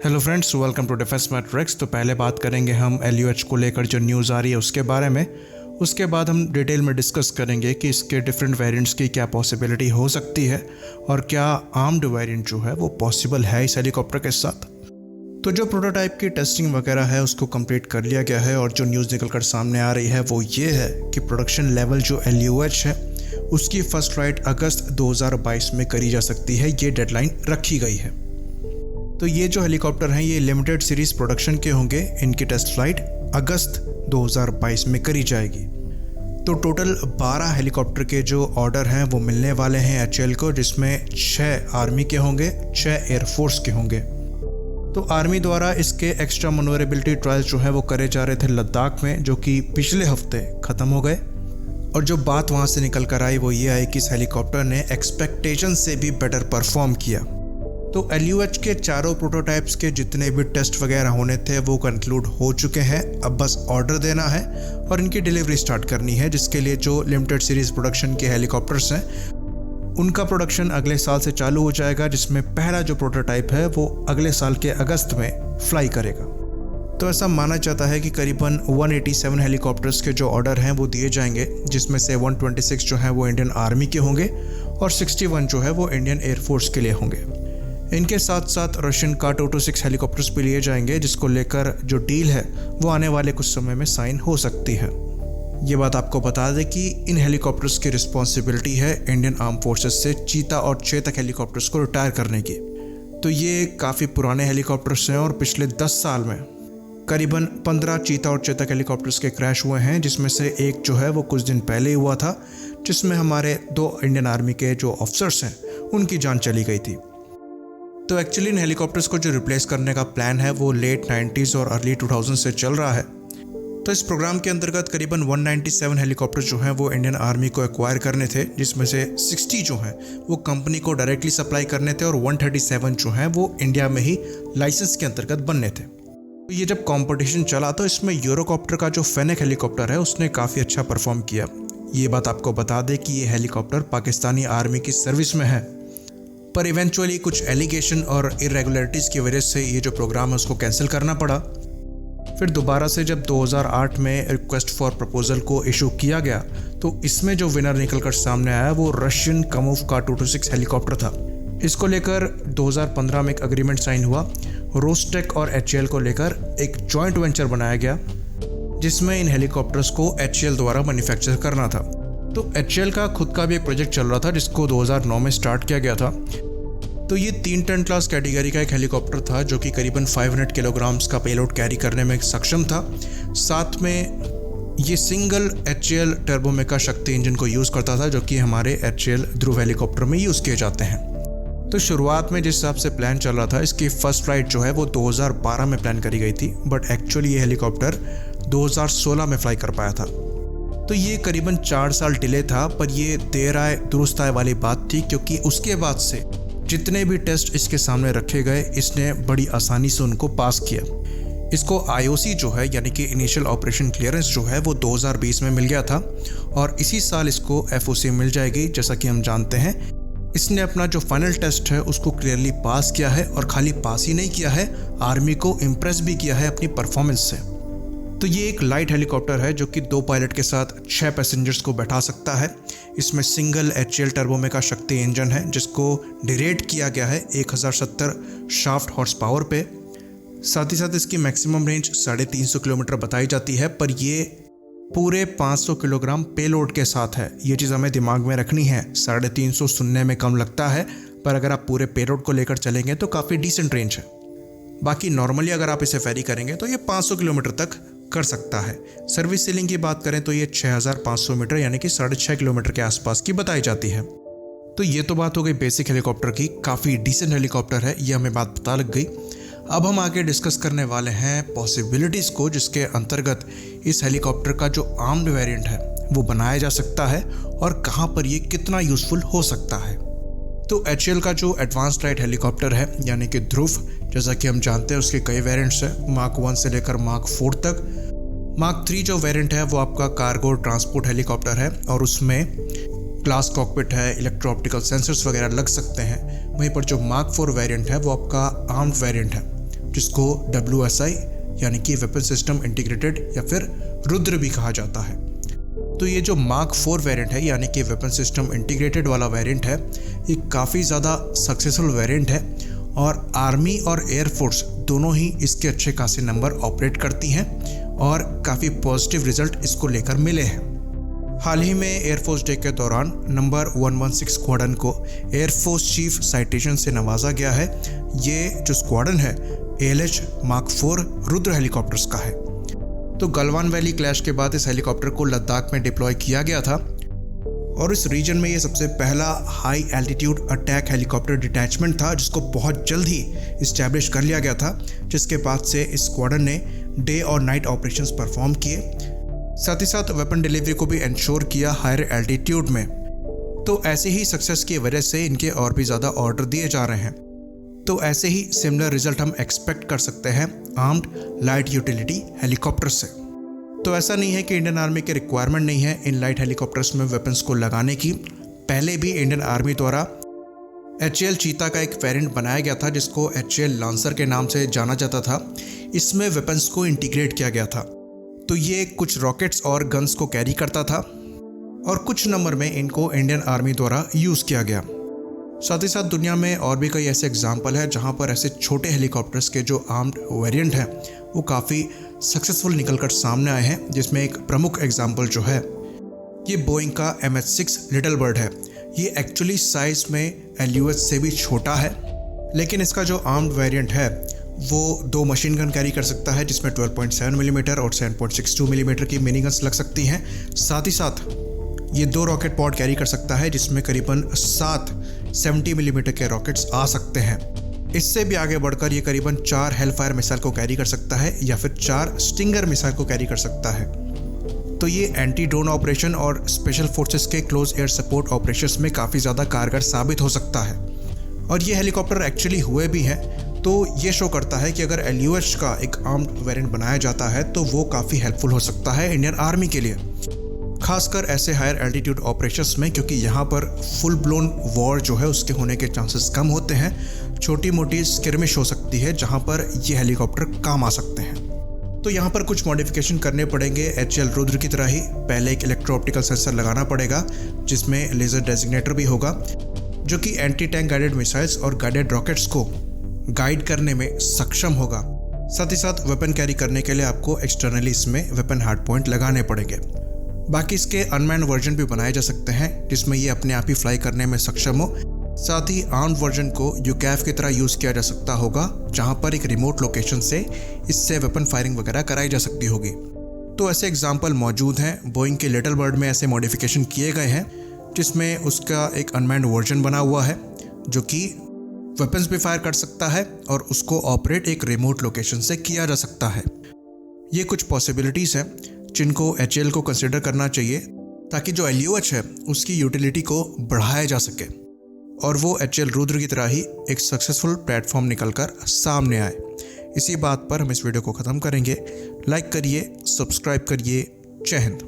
Hello friends, welcome to Defence Matrix. तो पहले बात करेंगे हम LUH को लेकर जो न्यूज़ आ रही है उसके बारे में। उसके बाद हम डिटेल में डिस्कस करेंगे कि इसके डिफरेंट वेरिएंट्स की क्या पॉसिबिलिटी हो सकती है और क्या आर्म्ड वेरिएंट जो है वो पॉसिबल है इस हेलीकॉप्टर के साथ। तो जो प्रोटोटाइप की टेस्टिंग वगैरह है उसको कंप्लीट कर लिया गया है और जो न्यूज़ निकल कर सामने आ रही है वो ये है कि प्रोडक्शन लेवल जो LUH है उसकी फर्स्ट फ्लाइट अगस्त 2022 में करी जा सकती है, ये डेडलाइन रखी गई है। तो ये जो हेलीकॉप्टर हैं ये लिमिटेड सीरीज प्रोडक्शन के होंगे। इनकी टेस्ट फ्लाइट अगस्त 2022 में करी जाएगी। तो टोटल 12 हेलीकॉप्टर के जो ऑर्डर हैं वो मिलने वाले हैं HAL को, जिसमें 6 आर्मी के होंगे, 6 एयरफोर्स के होंगे। तो आर्मी द्वारा इसके एक्स्ट्रा मनोवरेबिलिटी ट्रायल्स जो है वो करे जा रहे थे लद्दाख में, जो कि पिछले हफ्ते ख़त्म हो गए। और जो बात वहाँ से निकल कर आई वो ये आई कि इस हेलीकॉप्टर ने एक्सपेक्टेशन से भी बेटर परफॉर्म किया। तो LUH के चारों प्रोटोटाइप्स के जितने भी टेस्ट वगैरह होने थे वो कंक्लूड हो चुके हैं। अब बस ऑर्डर देना है और इनकी डिलीवरी स्टार्ट करनी है, जिसके लिए जो लिमिटेड सीरीज प्रोडक्शन के हेलीकॉप्टर्स हैं उनका प्रोडक्शन अगले साल से चालू हो जाएगा, जिसमें पहला जो प्रोटोटाइप है वो अगले साल के अगस्त में फ्लाई करेगा। तो ऐसा माना जाता है कि करीबन 187 हेलीकॉप्टर्स के जो ऑर्डर हैं वो दिए जाएंगे, जिसमें से 126 जो हैं वो इंडियन आर्मी के होंगे और 61 जो है वो इंडियन एयरफोर्स के लिए होंगे। इनके साथ साथ रशियन का-226 हेलीकॉप्टर्स भी लिए जाएंगे, जिसको लेकर जो डील है वो आने वाले कुछ समय में साइन हो सकती है। ये बात आपको बता दें कि इन हेलीकॉप्टर्स की रिस्पॉन्सिबिलिटी है इंडियन आर्म फोर्सेस से चीता और चेतक हेलीकॉप्टर्स को रिटायर करने की। तो ये काफ़ी पुराने हेलीकॉप्टर्स हैं और पिछले 10 साल में करीबन 15 चीता और चेतक हेलीकॉप्टर्स के क्रैश हुए हैं, जिसमें से एक जो है वो कुछ दिन पहले ही हुआ था, जिसमें हमारे 2 इंडियन आर्मी के जो ऑफिसर्स हैं उनकी जान चली गई थी। तो एक्चुअली इन हेलीकॉप्टर्स को जो रिप्लेस करने का प्लान है वो लेट 90s और अर्ली 2000 से चल रहा है। तो इस प्रोग्राम के अंतर्गत करीबन 197 हेलीकॉप्टर जो हैं वो इंडियन आर्मी को एक्वायर करने थे, जिसमें से 60 जो हैं वो कंपनी को डायरेक्टली सप्लाई करने थे और 137 जो हैं वो इंडिया में ही लाइसेंस के अंतर्गत बनने थे। तो ये जब कंपटीशन चला तो इसमें यूरोकॉप्टर का जो फेनेक हेलीकॉप्टर है उसने काफ़ी अच्छा परफॉर्म किया। ये बात आपको बता दें कि ये हेलीकॉप्टर पाकिस्तानी आर्मी की सर्विस में है, पर इवेंचुअली कुछ एलिगेशन और इरेगुलरिटीज़ की वजह से ये जो प्रोग्राम है उसको कैंसिल करना पड़ा। फिर दोबारा से जब 2008 में रिक्वेस्ट फॉर प्रपोजल को इशू किया गया तो इसमें जो विनर निकल कर सामने आया वो रशियन कामोव का-226 हेलीकॉप्टर था। इसको लेकर 2015 में एक एग्रीमेंट साइन हुआ। रोस्टेक और HAL को लेकर एक जॉइंट वेंचर बनाया गया, जिसमें इन हेलीकॉप्टर्स को HAL द्वारा मैन्युफैक्चर करना था। तो HAL का खुद का भी एक प्रोजेक्ट चल रहा था जिसको 2009 में स्टार्ट किया गया था। तो ये 3 टन क्लास कैटेगरी का एक हेलीकॉप्टर था जो कि करीबन 500 किलोग्राम्स का पेलोड कैरी करने में सक्षम था। साथ में ये सिंगल HAL टर्बोमेका शक्ति इंजन को यूज़ करता था, जो कि हमारे HAL ध्रुव हेलीकॉप्टर में यूज़ किए जाते हैं। तो शुरुआत में जिस हिसाब से प्लान चल रहा था इसकी फर्स्ट फ्लाइट जो है वो 2012 में प्लान करी गई थी, बट एक्चुअली ये हेलीकॉप्टर 2016 में फ्लाई कर पाया था। तो ये करीबन 4 साल डिले था, पर ये देर आए दुरुस्त आए वाली बात थी, क्योंकि उसके बाद से जितने भी टेस्ट इसके सामने रखे गए इसने बड़ी आसानी से उनको पास किया। इसको IOC जो है यानी कि इनिशियल ऑपरेशन क्लियरेंस जो है वो 2020 में मिल गया था और इसी साल इसको FOC मिल जाएगी। जैसा कि हम जानते हैं इसने अपना जो फाइनल टेस्ट है उसको क्लियरली पास किया है और खाली पास ही नहीं किया है, आर्मी को इम्प्रेस भी किया है अपनी परफॉर्मेंस से। तो ये एक लाइट हेलीकॉप्टर है जो कि 2 पायलट के साथ 6 पैसेंजर्स को बैठा सकता है। इसमें सिंगल HAL टर्बोमेका शक्ति इंजन है जिसको डिरेट किया गया है 1070 शाफ्ट हॉर्स पावर पे। साथ ही साथ इसकी मैक्सिमम रेंज 350 किलोमीटर बताई जाती है, पर ये पूरे 500 किलोग्राम पेलोड के साथ है। ये चीज़ हमें दिमाग में रखनी है। 350 सुनने में कम लगता है, पर अगर आप पूरे पेलोड को लेकर चलेंगे तो काफ़ी डिसेंट रेंज है। बाकी नॉर्मली अगर आप इसे फेरी करेंगे तो ये 500 किलोमीटर तक कर सकता है। सर्विस सीलिंग की बात करें तो ये 6500 मीटर यानी कि 6.5 किलोमीटर के आसपास की बताई जाती है। तो ये तो बात हो गई बेसिक हेलीकॉप्टर की, काफ़ी डिसेंट हेलीकॉप्टर है, ये हमें बात पता लग गई। अब हम आगे डिस्कस करने वाले हैं पॉसिबिलिटीज़ को, जिसके अंतर्गत इस हेलीकॉप्टर का जो आर्म्ड वेरिएंट है वो बनाया जा सकता है और कहाँ पर ये कितना यूज़फुल हो सकता है। तो HAL का जो एडवांस्ड लाइट हेलीकॉप्टर है यानी कि ध्रुव, जैसा कि हम जानते हैं उसके कई वेरिएंट्स हैं, Mark 1 से लेकर Mark 4 तक। Mark 3 जो वेरिएंट है वो आपका कार्गो ट्रांसपोर्ट हेलीकॉप्टर है और उसमें ग्लास कॉकपिट है, इलेक्ट्रो ऑप्टिकल सेंसर्स वगैरह लग सकते हैं। वहीं पर जो Mark 4 वेरिएंट है वो आपका आर्म्ड वेरिएंट है। जिसको WSI यानी कि वेपन सिस्टम इंटीग्रेटेड या फिर रुद्र भी कहा जाता है। तो ये जो मार्क 4 वेरिएंट है यानी कि वेपन सिस्टम इंटीग्रेटेड वाला वेरिएंट है, ये काफ़ी ज़्यादा सक्सेसफुल वेरिएंट है और आर्मी और एयरफोर्स दोनों ही इसके अच्छे खासे नंबर ऑपरेट करती हैं और काफ़ी पॉजिटिव रिजल्ट इसको लेकर मिले हैं। हाल ही में एयरफोर्स डे के दौरान नंबर 116 स्क्वाड्रन को एयरफोर्स चीफ साइटेशन से नवाजा गया है। ये जो स्क्वाड्रन है ALH मार्क 4 रुद्र हेलीकॉप्टर्स का है। तो गलवान वैली क्लैश के बाद इस हेलीकॉप्टर को लद्दाख में डिप्लॉय किया गया था और इस रीजन में ये सबसे पहला high altitude attack helicopter detachment था जिसको बहुत जल्द ही इस्टेब्लिश कर लिया गया था, जिसके बाद से इस स्क्वाड्रन ने डे और नाइट ऑपरेशंस परफॉर्म किए, साथ ही साथ वेपन डिलीवरी को भी इंश्योर किया हायर एल्टीट्यूड में। तो ऐसे ही सक्सेस की वजह से इनके और भी ज़्यादा ऑर्डर दिए जा रहे हैं। तो ऐसे ही सिमिलर रिजल्ट हम एक्सपेक्ट कर सकते हैं आर्म्ड लाइट यूटिलिटी हेलीकॉप्टर से। तो ऐसा नहीं है कि इंडियन आर्मी की रिक्वायरमेंट नहीं है इन लाइट हेलीकॉप्टर्स में वेपन्स को लगाने की। पहले भी इंडियन आर्मी द्वारा HAL चीता का एक वेरिएंट बनाया गया था जिसको HAL लांसर के नाम से जाना जाता था। इसमें वेपन्स को इंटीग्रेट किया गया था। तो ये कुछ रॉकेट्स और गन्स को कैरी करता था और कुछ नंबर में इनको इंडियन आर्मी द्वारा यूज़ किया गया। साथ ही साथ दुनिया में और भी कई ऐसे एग्जाम्पल है जहाँ पर ऐसे छोटे हेलीकॉप्टर्स के जो आर्म्ड वेरिएंट हैं वो काफ़ी सक्सेसफुल निकलकर सामने आए हैं, जिसमें एक प्रमुख एग्जाम्पल जो है ये बोइंग का MH-6 लिटिल बर्ड है। ये एक्चुअली साइज में LUH से भी छोटा है, लेकिन इसका जो आर्म्ड वेरिएंट है वो 2 मशीन गन कैरी कर सकता है जिसमें 12.7 मिलीमीटर और 7.62 मिलीमीटर की मिनी गन्स लग सकती हैं। साथ ही साथ ये 2 रॉकेट पॉड कैरी कर सकता है जिसमें करीबन 7 70 मिलीमीटर के रॉकेट्स आ सकते हैं। इससे भी आगे बढ़कर ये करीबन 4 हेलफायर मिसाइल को कैरी कर सकता है या फिर 4 स्टिंगर मिसाइल को कैरी कर सकता है। तो ये एंटी ड्रोन ऑपरेशन और स्पेशल फोर्सेस के क्लोज एयर सपोर्ट ऑपरेशंस में काफ़ी ज़्यादा कारगर साबित हो सकता है। और ये हेलीकॉप्टर एक्चुअली हुए भी हैं, तो ये शो करता है कि अगर LUH का एक आर्म्ड वेरिएंट बनाया जाता है तो वो काफ़ी हेल्पफुल हो सकता है इंडियन आर्मी के लिए, खासकर ऐसे हायर एल्टीट्यूड ऑपरेशंस में, क्योंकि यहाँ पर फुल ब्लोन वॉर जो है उसके होने के चांसेस कम होते हैं। छोटी मोटी स्किर्मिश हो सकती है जहाँ पर ये हेलीकॉप्टर काम आ सकते हैं। तो यहाँ पर कुछ मॉडिफिकेशन करने पड़ेंगे HAL रुद्र की तरह ही। पहले एक इलेक्ट्रो ऑप्टिकल सेंसर लगाना पड़ेगा जिसमें लेज़र डेजिग्नेटर भी होगा जो कि एंटी टैंक गाइडेड मिसाइल्स और गाइडेड रॉकेट्स को गाइड करने में सक्षम होगा। साथ ही साथ वेपन कैरी करने के लिए आपको एक्सटर्नली इसमें वेपन हार्ड पॉइंट लगाने पड़ेंगे। बाकी इसके अनमैन्ड वर्जन भी बनाए जा सकते हैं जिसमें ये अपने आप ही फ्लाई करने में सक्षम हो। साथ ही आर्म्ड वर्जन को UCAV की तरह यूज़ किया जा सकता होगा जहां पर एक रिमोट लोकेशन से इससे वेपन फायरिंग वगैरह कराई जा सकती होगी। तो ऐसे एग्जाम्पल मौजूद हैं। बोइंग के लिटिल बर्ड में ऐसे मॉडिफिकेशन किए गए हैं जिसमें उसका एक अनमैन्ड वर्जन बना हुआ है जो कि वेपन्स भी फायर कर सकता है और उसको ऑपरेट एक रिमोट लोकेशन से किया जा सकता है। ये कुछ पॉसिबिलिटीज़ हैं जिनको HAL को कंसिडर करना चाहिए ताकि जो LUH है उसकी यूटिलिटी को बढ़ाया जा सके और वो HAL रुद्र की तरह ही एक सक्सेसफुल प्लेटफॉर्म निकलकर सामने आए। इसी बात पर हम इस वीडियो को ख़त्म करेंगे। लाइक करिए, सब्सक्राइब करिए। जय हिंद।